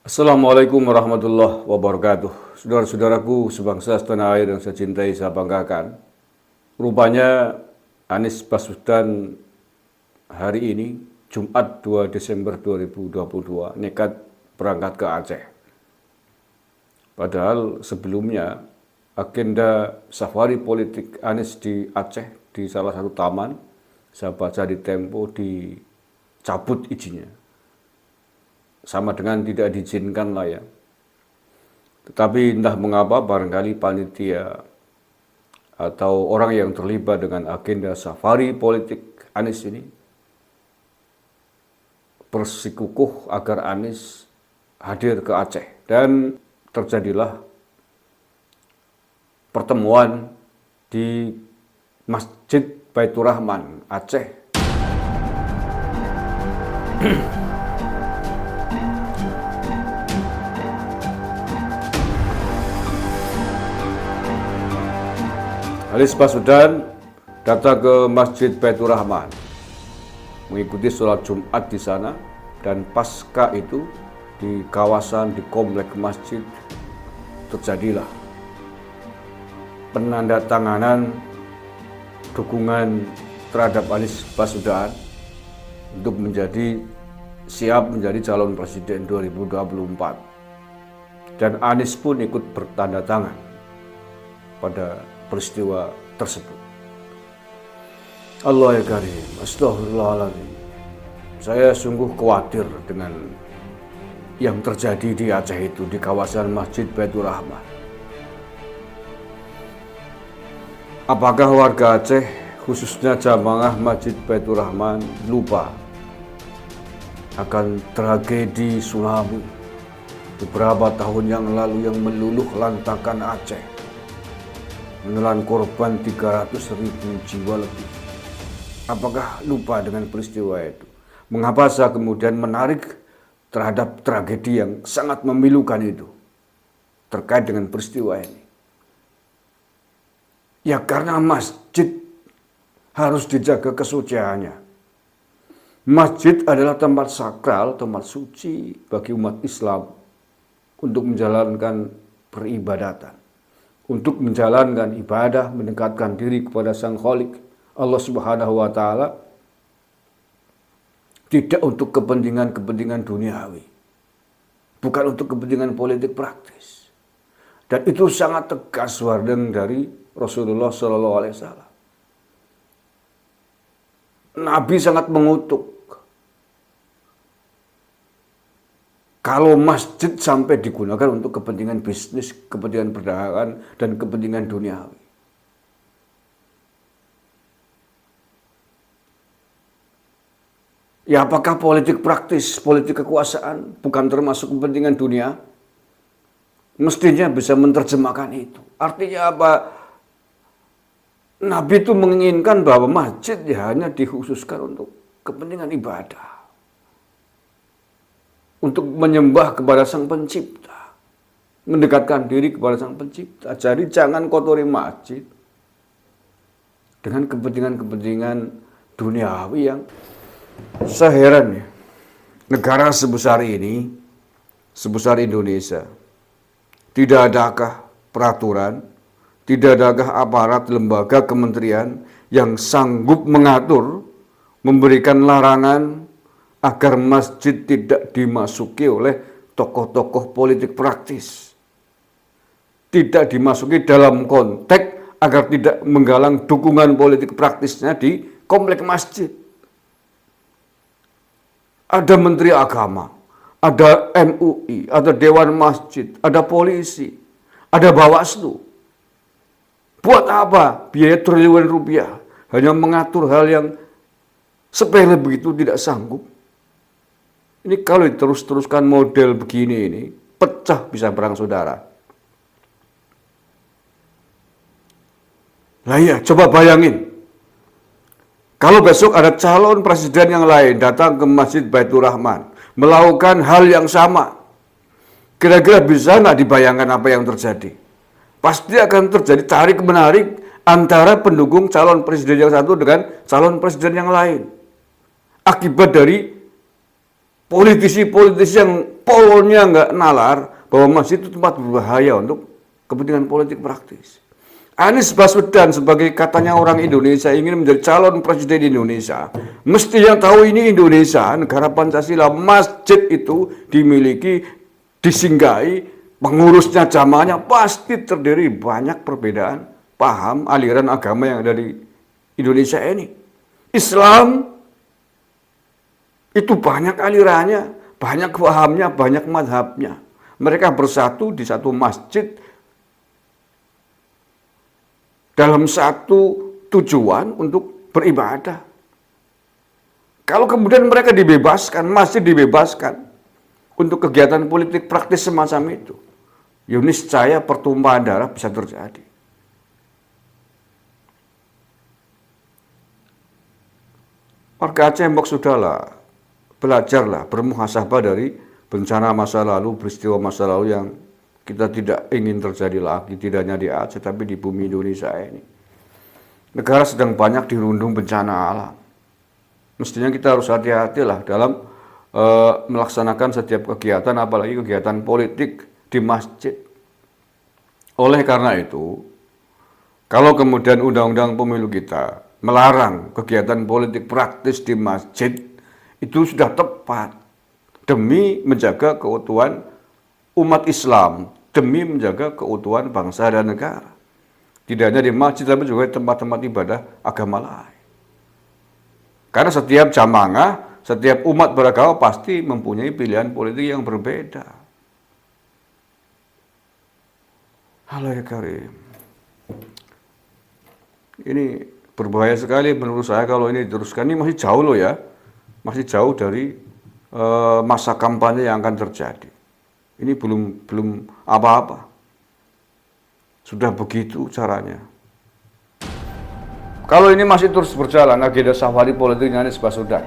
Assalamualaikum warahmatullahi wabarakatuh. Saudara-saudaraku sebangsa setanah air yang saya cintai, saya banggakan. Rupanya Anies Baswedan hari ini, Jumat 2 Desember 2022, nekat berangkat ke Aceh. Padahal sebelumnya agenda safari politik Anies di Aceh, di salah satu taman, saya baca di Tempo, dicabut izinnya. Sama dengan tidak diizinkan lah ya. Tetapi entah mengapa barangkali panitia atau orang yang terlibat dengan agenda safari politik Anies ini bersikukuh agar Anies hadir ke Aceh. Dan terjadilah pertemuan di Masjid Baitur Rahman, Aceh. Anies Baswedan datang ke Masjid Baitur Rahman, mengikuti sholat Jumat di sana, dan pasca itu di kawasan, di komplek masjid terjadilah penandatanganan dukungan terhadap Anies Baswedan untuk siap menjadi calon presiden 2024. Dan Anies pun ikut bertanda tangan pada peristiwa tersebut. Allah ya Karim, astagfirullahaladzim. Saya sungguh khawatir dengan yang terjadi di Aceh itu, di kawasan Masjid Baitur Rahman. Apakah warga Aceh, khususnya jamaah Masjid Baitur Rahman, lupa akan tragedi tsunami beberapa tahun yang lalu yang meluluh lantakan Aceh, menelan korban 300.000 jiwa lebih? Apakah lupa dengan peristiwa itu? Mengapa saya kemudian menarik terhadap tragedi yang sangat memilukan itu terkait dengan peristiwa ini? Ya karena masjid harus dijaga kesuciannya. Masjid adalah tempat sakral, tempat suci bagi umat Islam untuk menjalankan peribadatan, untuk menjalankan ibadah, mendekatkan diri kepada Sang Khalik, Allah Subhanahu wa Ta'ala, tidak untuk kepentingan-kepentingan duniawi, bukan untuk kepentingan politik praktis. Dan itu sangat tegas wardeng dari Rasulullah Shallallahu Alaihi Wasallam. Nabi sangat mengutuk kalau masjid sampai digunakan untuk kepentingan bisnis, kepentingan perdagangan, dan kepentingan duniawi. Ya apakah politik praktis, politik kekuasaan bukan termasuk kepentingan dunia? Mestinya bisa menerjemahkan itu. Artinya apa? Nabi itu menginginkan bahwa masjid ya hanya dikhususkan untuk kepentingan ibadah, untuk menyembah kepada Sang Pencipta, mendekatkan diri kepada Sang Pencipta. Jadi jangan kotori masjid dengan kepentingan-kepentingan duniawi yang saya heran ya. Negara sebesar ini, sebesar Indonesia, tidak adakah peraturan, tidak adakah aparat, lembaga, kementerian yang sanggup mengatur, memberikan larangan agar masjid tidak dimasuki oleh tokoh-tokoh politik praktis, tidak dimasuki dalam konteks agar tidak menggalang dukungan politik praktisnya di komplek masjid. Ada Menteri Agama, ada MUI, ada Dewan Masjid, ada polisi, ada Bawaslu. Buat apa biaya triliunan rupiah hanya mengatur hal yang sepele begitu, tidak sanggup? Ini kalau diterus-teruskan model begini ini, pecah bisa perang saudara. Lah iya, coba bayangin. Kalau besok ada calon presiden yang lain datang ke Masjid Baitur Rahman, melakukan hal yang sama, kira-kira bisa nggak dibayangkan apa yang terjadi? Pasti akan terjadi tarik-menarik antara pendukung calon presiden yang satu dengan calon presiden yang lain. Akibat dari politisi-politisi yang polnya nggak nalar bahwa masjid itu tempat berbahaya untuk kepentingan politik praktis. Anies Baswedan sebagai katanya orang Indonesia ingin menjadi calon presiden Indonesia, mestinya tahu ini Indonesia, negara Pancasila, masjid itu dimiliki, disinggahi, pengurusnya jamaahnya pasti terdiri banyak perbedaan paham aliran agama yang ada di Indonesia ini. Islam itu banyak alirannya, banyak pahamnya, banyak mazhabnya. Mereka bersatu di satu masjid dalam satu tujuan untuk beribadah. Kalau kemudian mereka dibebaskan, masjid dibebaskan untuk kegiatan politik praktis semacam itu, ya niscaya pertumpahan darah bisa terjadi. Warga Aceh mbok sudahlah, belajarlah, bermuhasabah dari bencana masa lalu, peristiwa masa lalu yang kita tidak ingin terjadi lagi, tidak hanya di Aceh, tapi di bumi Indonesia ini. Negara sedang banyak dirundung bencana alam. Mestinya kita harus hati-hatilah dalam melaksanakan setiap kegiatan, apalagi kegiatan politik di masjid. Oleh karena itu, kalau kemudian undang-undang pemilu kita melarang kegiatan politik praktis di masjid, itu sudah tepat demi menjaga keutuhan umat Islam, demi menjaga keutuhan bangsa dan negara. Tidak hanya di masjid, tapi juga di tempat-tempat ibadah agama lain. Karena setiap jamaah, setiap umat beragama pasti mempunyai pilihan politik yang berbeda. Halo ya Karim. Ini berbahaya sekali menurut saya kalau ini diteruskan. Ini masih jauh loh ya. Masih jauh dari masa kampanye yang akan terjadi. Ini belum apa-apa. Sudah begitu caranya. Kalau ini masih terus berjalan agenda safari politiknya Anies Baswedan,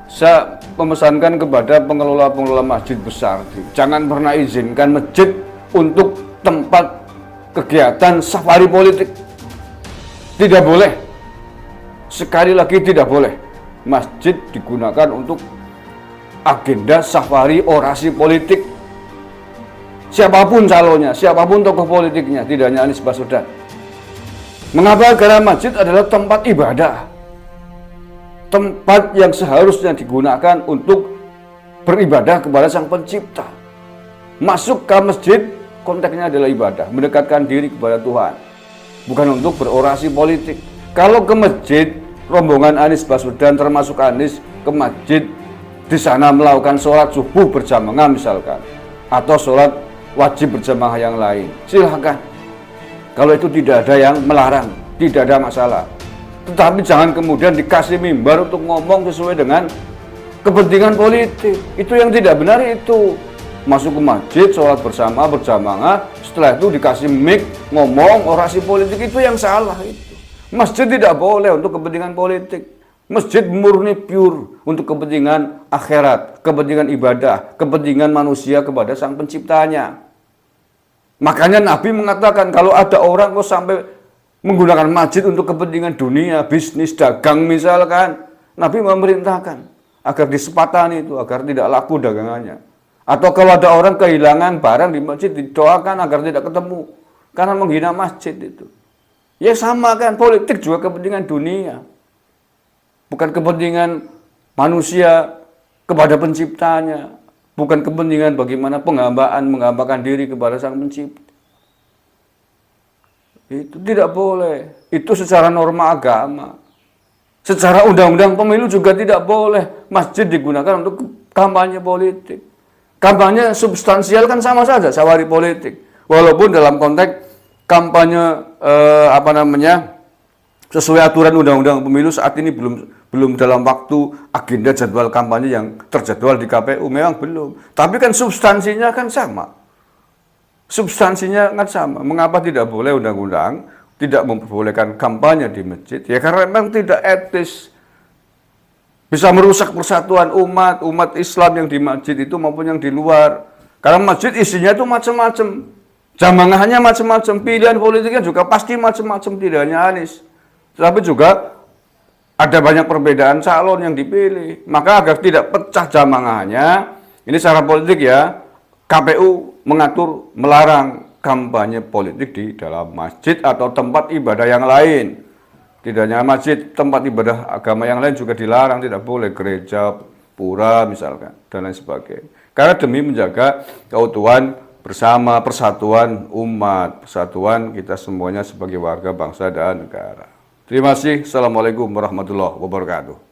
saya memesankan kepada pengelola-pengelola masjid besar, jangan pernah izinkan masjid untuk tempat kegiatan safari politik. Tidak boleh. Sekali lagi tidak boleh. Masjid digunakan untuk agenda safari orasi politik. Siapapun calonnya, siapapun tokoh politiknya, tidak hanya Anies Baswedan. Mengapa? Karena masjid adalah tempat ibadah. Tempat yang seharusnya digunakan untuk beribadah kepada Sang Pencipta. Masuk ke masjid, konteksnya adalah ibadah, mendekatkan diri kepada Tuhan. Bukan untuk berorasi politik. Kalau ke masjid, rombongan Anies Baswedan termasuk Anies ke masjid, di sana melakukan sholat subuh berjamaah misalkan, atau sholat wajib berjamaah yang lain, silahkan. Kalau itu tidak ada yang melarang, tidak ada masalah. Tetapi jangan kemudian dikasih mimbar untuk ngomong sesuai dengan kepentingan politik. Itu yang tidak benar itu. Masuk ke masjid, sholat bersama, berjamaah, setelah itu dikasih mic, ngomong, orasi politik, itu yang salah itu. Masjid tidak boleh untuk kepentingan politik. Masjid murni pure untuk kepentingan akhirat, kepentingan ibadah, kepentingan manusia kepada Sang Penciptanya. Makanya Nabi mengatakan kalau ada orang kok sampai menggunakan masjid untuk kepentingan dunia, bisnis, dagang misalkan, Nabi memerintahkan agar disepatani itu, agar tidak laku dagangannya. Atau kalau ada orang kehilangan barang di masjid, didoakan agar tidak ketemu, karena menghina masjid itu. Ya sama kan, politik juga kepentingan dunia. Bukan kepentingan manusia kepada penciptanya. Bukan kepentingan bagaimana menghambakan diri kepada Sang Pencipta. Itu tidak boleh. Itu secara norma agama. Secara undang-undang pemilu juga tidak boleh masjid digunakan untuk kampanye politik. Kampanye substansial kan sama saja, safari politik. Walaupun dalam konteks kampanye sesuai aturan undang-undang pemilu saat ini belum dalam waktu agenda jadwal kampanye yang terjadwal di KPU, memang belum. Tapi kan substansinya kan sama. Substansinya kan sama. Mengapa tidak boleh undang-undang tidak memperbolehkan kampanye di masjid? Ya karena memang tidak etis. Bisa merusak persatuan umat Islam yang di masjid itu maupun yang di luar. Karena masjid isinya itu macam-macam. Jamaahnya macam-macam, pilihan politiknya juga pasti macam-macam, tidak hanya Anies. Tapi juga ada banyak perbedaan calon yang dipilih. Maka agar tidak pecah jamaahnya, ini secara politik ya, KPU mengatur melarang kampanye politik di dalam masjid atau tempat ibadah yang lain. Tidak hanya masjid, tempat ibadah agama yang lain juga dilarang, tidak boleh gereja, pura misalkan, dan lain sebagainya. Karena demi menjaga keutuhan bersama, persatuan umat, persatuan kita semuanya sebagai warga bangsa dan negara. Terima kasih. Assalamualaikum warahmatullahi wabarakatuh.